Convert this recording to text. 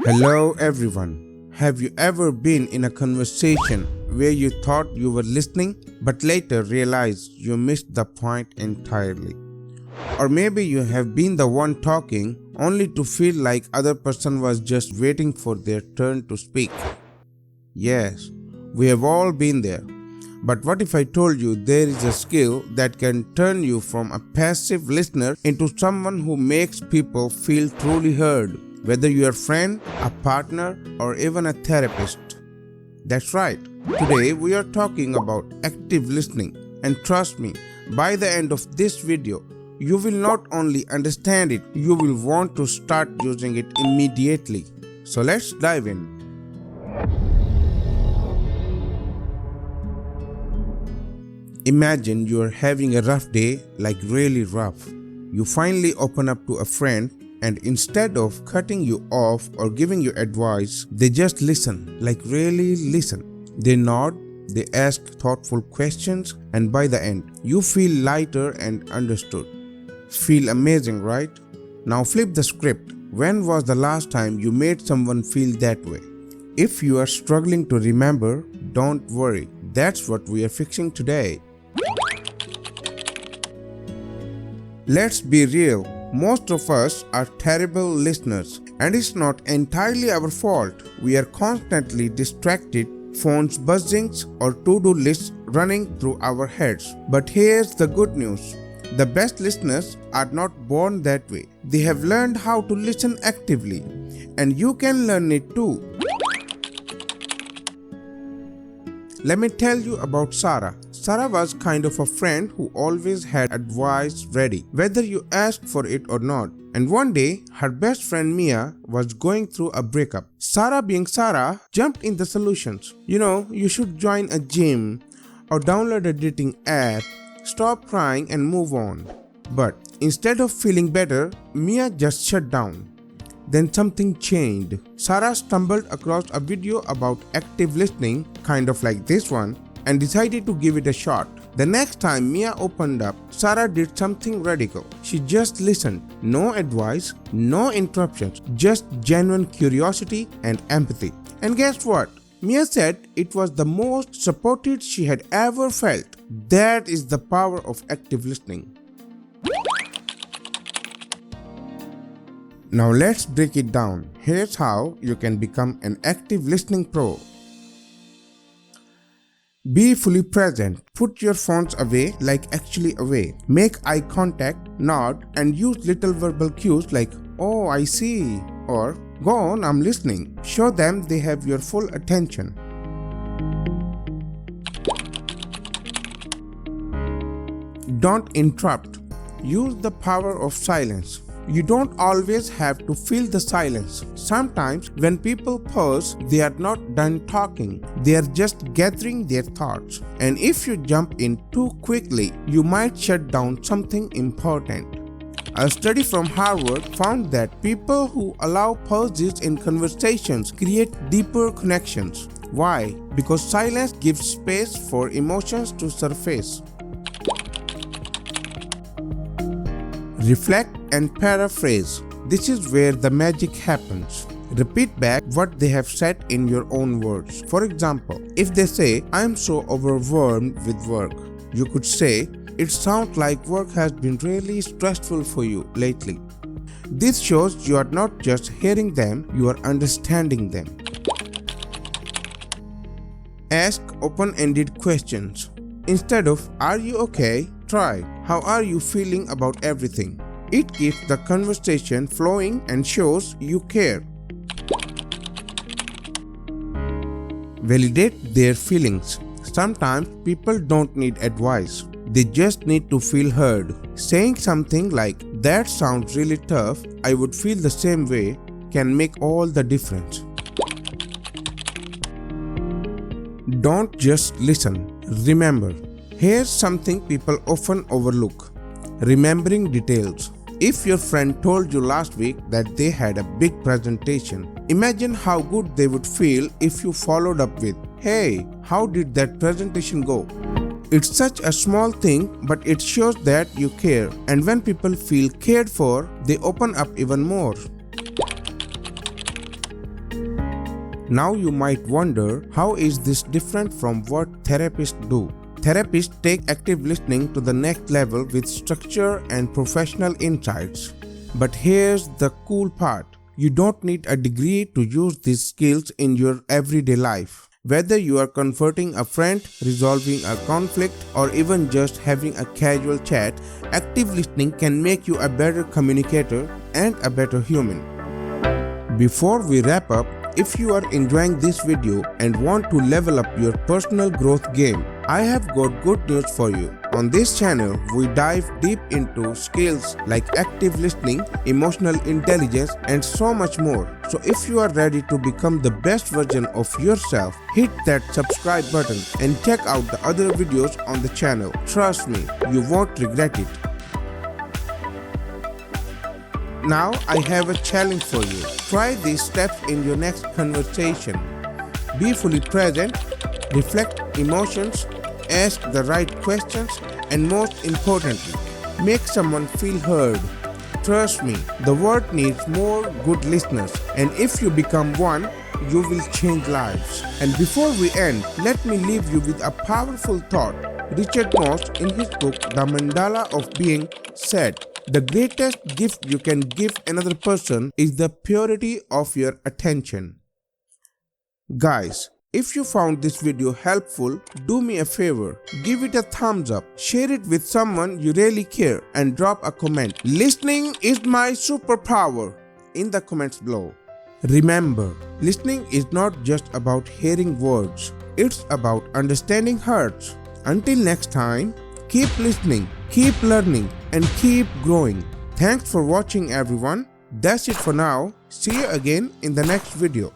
Hello everyone. Have you ever been in a conversation where you thought you were listening but later realized you missed the point entirely? Or maybe you have been the one talking only to feel like other person was just waiting for their turn to speak. Yes, we have all been there. But what if I told you there is a skill that can turn you from a passive listener into someone who makes people feel truly heard? Whether you are a friend, a partner, or even a therapist. That's right. Today we are talking about active listening, and trust me, by the end of this video, you will not only understand it, you will want to start using it immediately. So let's dive in. Imagine you are having a rough day, like really rough. You finally open up to a friend, and instead of cutting you off or giving you advice, they just listen, like really listen. They nod, they ask thoughtful questions, and by the end, you feel lighter and understood. Feel amazing, right? Now flip the script. When was the last time you made someone feel that way? If you are struggling to remember, don't worry. That's what we are fixing today. Let's be real. Most of us are terrible listeners, and it's not entirely our fault. We are constantly distracted, phones buzzing or to-do lists running through our heads. But here's the good news. The best listeners are not born that way. They have learned how to listen actively, and you can learn it too. Let me tell you about Sarah. Sarah was kind of a friend who always had advice ready, whether you asked for it or not. And one day, her best friend Mia was going through a breakup. Sarah, being Sarah, jumped in the solutions. You should join a gym or download a dating app, stop crying and move on. But instead of feeling better, Mia just shut down. Then something changed. Sarah stumbled across a video about active listening, kind of like this one, and decided to give it a shot. The next time Mia opened up, Sarah did something radical. She just listened. No advice, no interruptions, just genuine curiosity and empathy. And guess what? Mia said it was the most supported she had ever felt. That is the power of active listening. Now let's break it down. Here's how you can become an active listening pro. Be fully present. Put your phones away, like actually away. Make eye contact, nod, and use little verbal cues like, "Oh, I see," or "Go on, I'm listening." Show them they have your full attention. Don't interrupt. Use the power of silence. You don't always have to fill the silence. Sometimes when people pause, they are not done talking. They are just gathering their thoughts. And if you jump in too quickly, you might shut down something important. A study from Harvard found that people who allow pauses in conversations create deeper connections. Why? Because silence gives space for emotions to surface. Reflect and paraphrase. This is where the magic happens. Repeat back what they have said in your own words. For example, if they say, "I'm so overwhelmed with work," you could say, "It sounds like work has been really stressful for you lately." This shows you are not just hearing them, you are understanding them. Ask open-ended questions. Instead of, "Are you okay?" try, "How are you feeling about everything?" It keeps the conversation flowing and shows you care. Validate their feelings. Sometimes people don't need advice. They just need to feel heard. Saying something like, "That sounds really tough, I would feel the same way," can make all the difference. Don't just listen. Remember. Here's something people often overlook. Remembering details. If your friend told you last week that they had a big presentation, imagine how good they would feel if you followed up with, "Hey, how did that presentation go?" It's such a small thing, but it shows that you care. And when people feel cared for, they open up even more. Now you might wonder, how is this different from what therapists do? Therapists take active listening to the next level with structure and professional insights. But here's the cool part. You don't need a degree to use these skills in your everyday life. Whether you are comforting a friend, resolving a conflict, or even just having a casual chat, active listening can make you a better communicator and a better human. Before we wrap up, if you are enjoying this video and want to level up your personal growth game, I have got good news for you. On this channel, we dive deep into skills like active listening, emotional intelligence, and so much more. So if you are ready to become the best version of yourself, hit that subscribe button and check out the other videos on the channel. Trust me, you won't regret it. Now I have a challenge for you. Try these steps in your next conversation. Be fully present, reflect emotions, ask the right questions, and most importantly, make someone feel heard. Trust me, the world needs more good listeners, and if you become one, you will change lives. And before we end, let me leave you with a powerful thought. Richard Moss, in his book The Mandala of Being, said, "The greatest gift you can give another person is the purity of your attention." Guys, if you found this video helpful, do me a favor, give it a thumbs up, share it with someone you really care, and drop a comment. "Listening is my superpower" in the comments below. Remember, listening is not just about hearing words, it's about understanding hearts. Until next time, keep listening, keep learning, and keep growing. Thanks for watching, everyone. That's it for now. See you again in the next video.